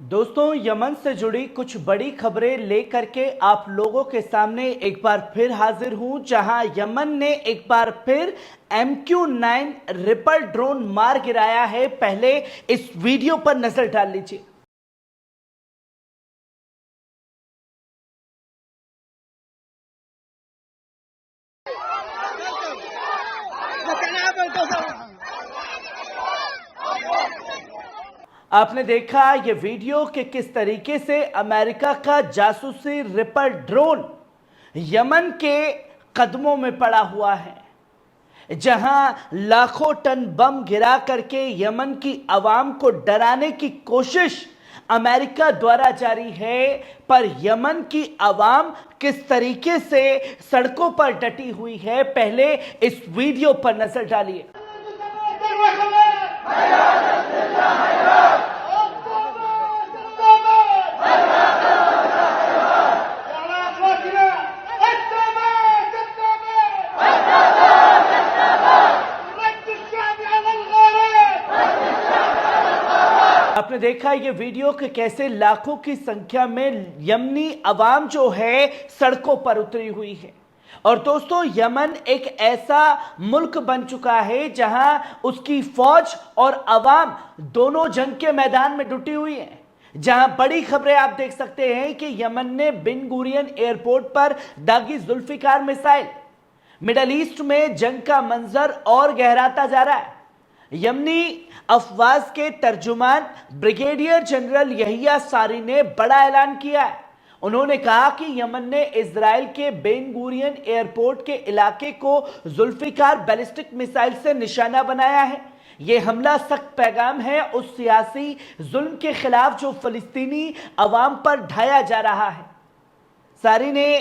दोस्तों, यमन से जुड़ी कुछ बड़ी खबरें लेकर के आप लोगों के सामने एक बार फिर हाजिर हूं, जहां यमन ने एक बार फिर MQ-9 रिपर ड्रोन मार गिराया है। पहले इस वीडियो पर नजर डाल लीजिए। आपने देखा ये वीडियो कि किस तरीके से अमेरिका का जासूसी रिपर ड्रोन यमन के कदमों में पड़ा हुआ है, जहां लाखों टन बम गिरा करके यमन की आवाम को डराने की कोशिश अमेरिका द्वारा जारी है। पर यमन की आवाम किस तरीके से सड़कों पर डटी हुई है, पहले इस वीडियो पर नजर डालिए। आपने देखा ये वीडियो कि कैसे लाखों की संख्या में यमनी अवाम जो है सड़कों पर उतरी हुई है। और दोस्तों, यमन एक ऐसा मुल्क बन चुका है जहां उसकी फौज और अवाम दोनों जंग के मैदान में डटी हुई है। जहां बड़ी खबरें आप देख सकते हैं कि यमन ने बिन गुरियन एयरपोर्ट पर दागी जुल्फिकार मिसाइल। मिडल ईस्ट में जंग का मंजर और गहराता जा रहा है। यमनी अफवाज के तर्जुमान ब्रिगेडियर जनरल यहिया सारी ने बड़ा ऐलान किया है। उन्होंने कहा कि यमन ने इजराइल के बेन गुरियन एयरपोर्ट के इलाके को जुल्फिकार बैलिस्टिक मिसाइल से निशाना बनाया है। यह हमला सख्त पैगाम है उस सियासी जुल्म के खिलाफ जो फलस्तीनी अवाम पर ढाया जा रहा है। सारी ने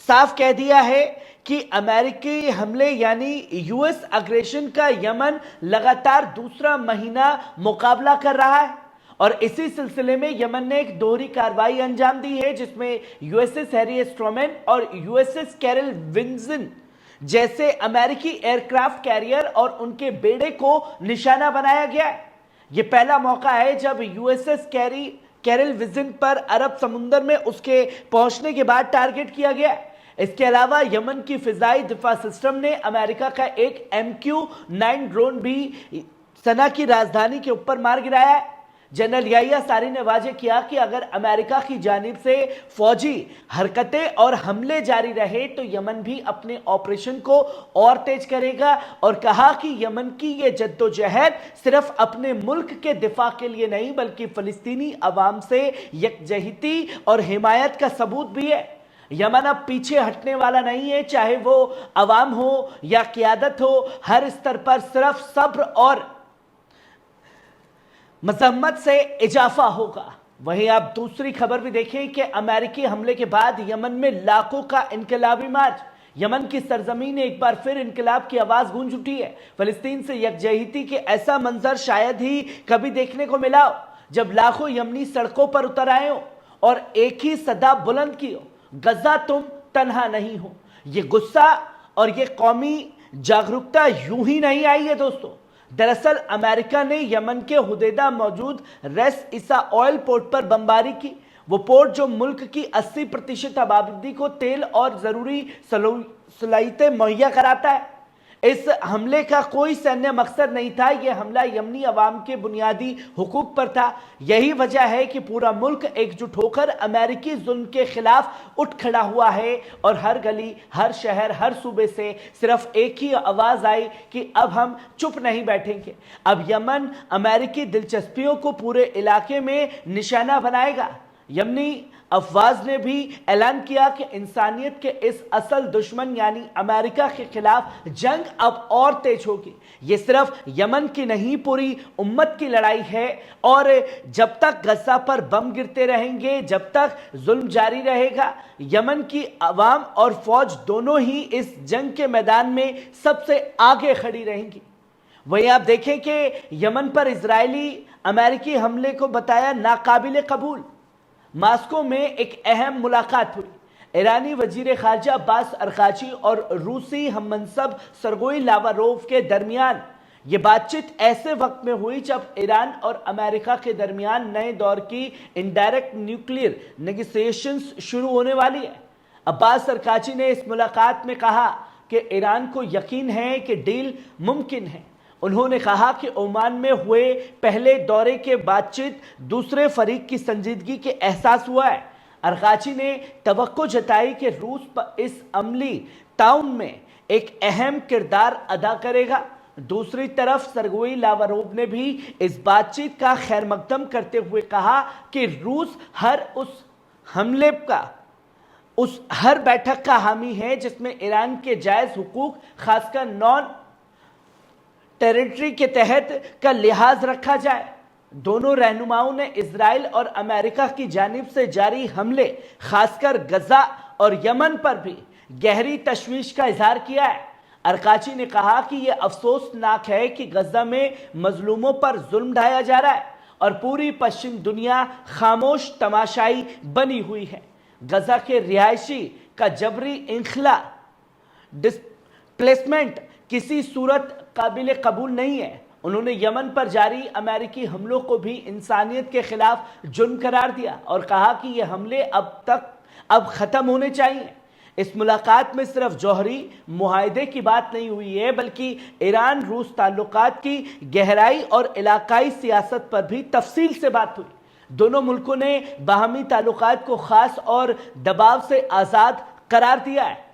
साफ कह दिया है कि अमेरिकी हमले यानी यूएस अग्रेशन का यमन लगातार दूसरा महीना मुकाबला कर रहा है। और इसी सिलसिले में यमन ने एक दोहरी कार्रवाई अंजाम दी है, जिसमें यूएसएस हैरी एस ट्रूमैन और यूएसएस कैरल विंसन जैसे अमेरिकी एयरक्राफ्ट कैरियर और उनके बेड़े को निशाना बनाया गया है। यह पहला मौका है जब यूएसएस कैरल विंसन पर अरब समुंदर में उसके पहुंचने के बाद टारगेट किया गया है। इसके अलावा यमन की फिजाई दिफा सिस्टम ने अमेरिका का एक MQ-9 ड्रोन भी सना की राजधानी के ऊपर मार गिराया है। जनरल यहिया सारी ने वाजे किया कि अगर अमेरिका की जानिब से फौजी हरकतें और हमले जारी रहे तो यमन भी अपने ऑपरेशन को और तेज करेगा। और कहा कि यमन की यह जद्दोजहद सिर्फ अपने मुल्क के दिफा के लिए नहीं बल्कि फलस्तीनी अवाम से यकजहती और हिमायत का सबूत भी है। यमन अब पीछे हटने वाला नहीं है, चाहे वो अवाम हो या क़यादत हो। हर स्तर पर सिर्फ सब्र और मजम्मत से इजाफा होगा। वहीं आप दूसरी खबर भी देखें कि अमेरिकी हमले के बाद यमन में लाखों का इनकलाबी मार्च। यमन की सरजमीन ने एक बार फिर इनकलाब की आवाज गूंज उठी है। फलस्तीन से यकजहती के ऐसा मंजर शायद ही कभी देखने को मिला हो, जब लाखों यमनी सड़कों पर उतर आए हो और एक ही सदा बुलंद की हो, गजा तुम तन्हा नहीं हो। ये गुस्सा और ये कौमी जागरूकता यूं ही नहीं आई है दोस्तों। दरअसल अमेरिका ने यमन के हुदैदा मौजूद रेस इसा ऑयल पोर्ट पर बमबारी की। वो पोर्ट जो मुल्क की 80% आबादी को तेल और जरूरी सलाहियतें मुहैया कराता है। इस हमले का कोई सैन्य मकसद नहीं था। यह हमला यमनी अवाम के बुनियादी हुकूक पर था। यही वजह है कि पूरा मुल्क एकजुट होकर अमेरिकी जुल्म के खिलाफ उठ खड़ा हुआ है। और हर गली, हर शहर, हर सूबे से सिर्फ एक ही आवाज आई कि अब हम चुप नहीं बैठेंगे। अब यमन अमेरिकी दिलचस्पियों को पूरे इलाके में निशाना बनाएगा। यमनी अफवाज ने भी ऐलान किया कि इंसानियत के इस असल दुश्मन यानी अमेरिका के खिलाफ जंग अब और तेज होगी। ये सिर्फ यमन की नहीं, पूरी उम्मत की लड़ाई है। और जब तक गजा पर बम गिरते रहेंगे, जब तक जुल्म जारी रहेगा, यमन की अवाम और फौज दोनों ही इस जंग के मैदान में सबसे आगे खड़ी रहेंगी। वहीं आप देखें कि यमन पर इजरायली अमेरिकी हमले को बताया नाकाबिले कबूल। मास्को में एक अहम मुलाकात हुई। ईरानी वजीर खारजा अब्बास अरकाची और रूसी हममनसब सरगोई लावारोव के दरमियान। ये बातचीत ऐसे वक्त में हुई जब ईरान और अमेरिका के दरमियान नए दौर की इनडायरेक्ट न्यूक्लियर नेगोशिएशंस शुरू होने वाली है। अब्बास अरकाची ने इस मुलाकात में कहा कि ईरान को यकीन है कि डील मुमकिन है। उन्होंने कहा कि ओमान में हुए पहले दौरे के बातचीत दूसरे फरीक की संजीदगी के एहसास हुआ है। अरकाची ने तवक्को जताई कि रूस इस अमली ताउन में एक अहम किरदार अदा करेगा। दूसरी तरफ सरगेई लावरोव ने भी इस बातचीत का खैर मकदम करते हुए कहा कि रूस हर बैठक का हामी है जिसमें ईरान के जायज हुकूक खासकर नॉन टेरिटरी के तहत का लिहाज रखा जाए। दोनों रहनुमाओं ने इजराइल और अमेरिका की जानिब से जारी हमले खासकर गजा और यमन पर भी गहरी तशवीश का इजहार किया है। अरकाची ने कहा कि यह अफसोसनाक है कि गजा में मजलूमों पर जुल्म ढाया जा रहा है और पूरी पश्चिम दुनिया खामोश तमाशाई बनी हुई है। गजा के रिहायशी का जबरी इंखला डिस्प्लेसमेंट किसी सूरत काबिल कबूल नहीं है। उन्होंने यमन पर जारी अमेरिकी हमलों को भी इंसानियत के खिलाफ जुर्म करार दिया और कहा कि ये हमले अब खत्म होने चाहिए। इस मुलाकात में सिर्फ जौहरी मुआहदे की बात नहीं हुई है बल्कि ईरान रूस ताल्लुकात की गहराई और इलाकाई सियासत पर भी तफसील से बात हुई। दोनों मुल्कों ने बाहमी ताल्लुकात को खास और दबाव से आज़ाद करार दिया है।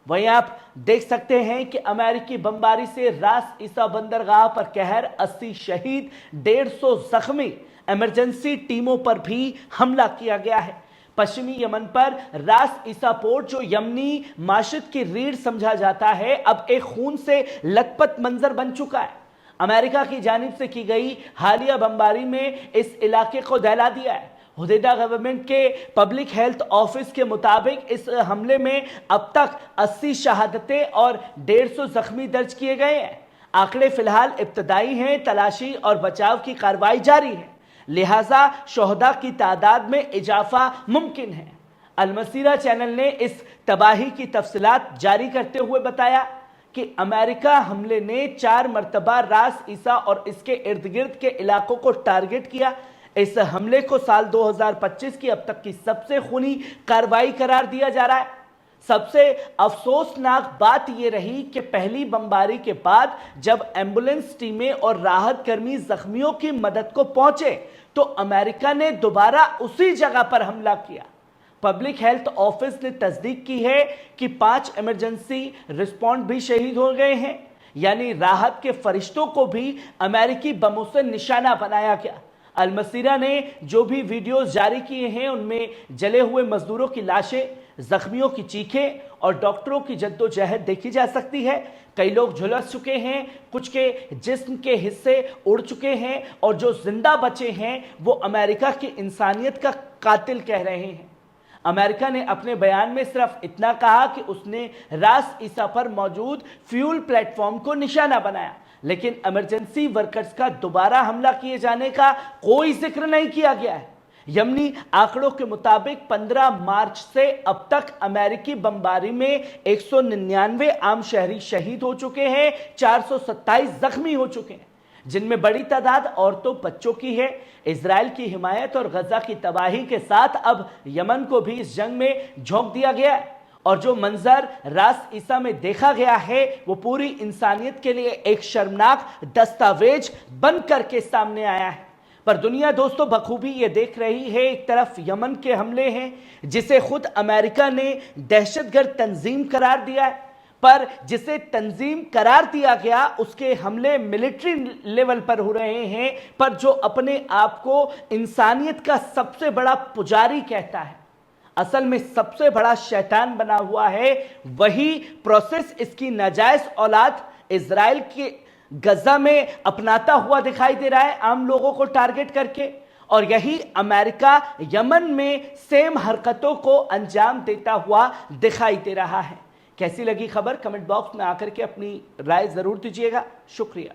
वहीं आप देख सकते हैं कि अमेरिकी बमबारी से रास ईसा बंदरगाह पर कहर, 80 शहीद, 150 जख्मी, इमरजेंसी टीमों पर भी हमला किया गया है। पश्चिमी यमन पर रास ईसा पोर्ट जो यमनी माशित की रीढ़ समझा जाता है अब एक खून से लथपथ मंजर बन चुका है। अमेरिका की जानिब से की गई हालिया बमबारी में इस इलाके को दहला दिया है। हुदैदा गवर्नमेंट के पब्लिक हेल्थ ऑफिस के मुताबिक इस हमले में अब तक 80 शहादतें और 150 जख्मी दर्ज किए गए हैं। आंकड़े फिलहाल इब्तदाई हैं, तलाशी और बचाव की कार्रवाई जारी है, लिहाजा शोहदा की तादाद में इजाफा मुमकिन है। अलमसीरा चैनल ने इस तबाही की तफसीलात जारी करते हुए बताया कि अमेरिका हमले ने 4 मरतबा रास ईसा और इसके इर्द गिर्द के इलाकों को टारगेट किया। इस हमले को साल 2025 की अब तक की सबसे खूनी कार्रवाई करार दिया जा रहा है। सबसे अफसोसनाक बात यह रही कि पहली बमबारी के बाद जब एम्बुलेंस टीमें और राहत कर्मी जख्मियों की मदद को पहुंचे तो अमेरिका ने दोबारा उसी जगह पर हमला किया। पब्लिक हेल्थ ऑफिस ने तस्दीक की है कि 5 इमरजेंसी रिस्पॉन्ड भी शहीद हो गए हैं, यानी राहत के फरिश्तों को भी अमेरिकी बमों से निशाना बनाया गया। अलमसीरा ने जो भी वीडियोस जारी किए हैं उनमें जले हुए मजदूरों की लाशें, जख्मियों की चीखें और डॉक्टरों की जद्दोजहद देखी जा सकती है। कई लोग झुलस चुके हैं, कुछ के जिस्म के हिस्से उड़ चुके हैं और जो जिंदा बचे हैं वो अमेरिका की इंसानियत का कातिल कह रहे हैं। अमेरिका ने अपने बयान में सिर्फ इतना कहा कि उसने रास ईसा पर मौजूद फ्यूल प्लेटफॉर्म को निशाना बनाया, लेकिन इमरजेंसी वर्कर्स का दोबारा हमला किए जाने का कोई जिक्र नहीं किया गया है। यमनी आंकड़ों के मुताबिक 15 मार्च से अब तक अमेरिकी बमबारी में 199 आम शहरी शहीद हो चुके हैं, 427 जख्मी हो चुके हैं, जिनमें बड़ी तादाद औरतों बच्चों की है। इजराइल की हिमायत और गजा की तबाही के साथ अब यमन को भी इस जंग में झोंक दिया गया है और जो मंजर रास ईसा में देखा गया है वो पूरी इंसानियत के लिए एक शर्मनाक दस्तावेज बन करके सामने आया है। पर दुनिया दोस्तों बखूबी ये देख रही है, एक तरफ यमन के हमले हैं जिसे खुद अमेरिका ने दहशतगर्द तंजीम करार दिया है, पर जिसे तंजीम करार दिया गया उसके हमले मिलिट्री लेवल पर हो रहे हैं, पर जो अपने आप को इंसानियत का सबसे बड़ा पुजारी कहता है, असल में सबसे बड़ा शैतान बना हुआ है, वही प्रोसेस इसकी नाजायज औलाद इजराइल के गजा में अपनाता हुआ दिखाई दे रहा है, आम लोगों को टारगेट करके। और यही अमेरिका यमन में सेम हरकतों को अंजाम देता हुआ दिखाई दे रहा है। कैसी लगी खबर? कमेंट बॉक्स में आकर के अपनी राय जरूर दीजिएगा। शुक्रिया।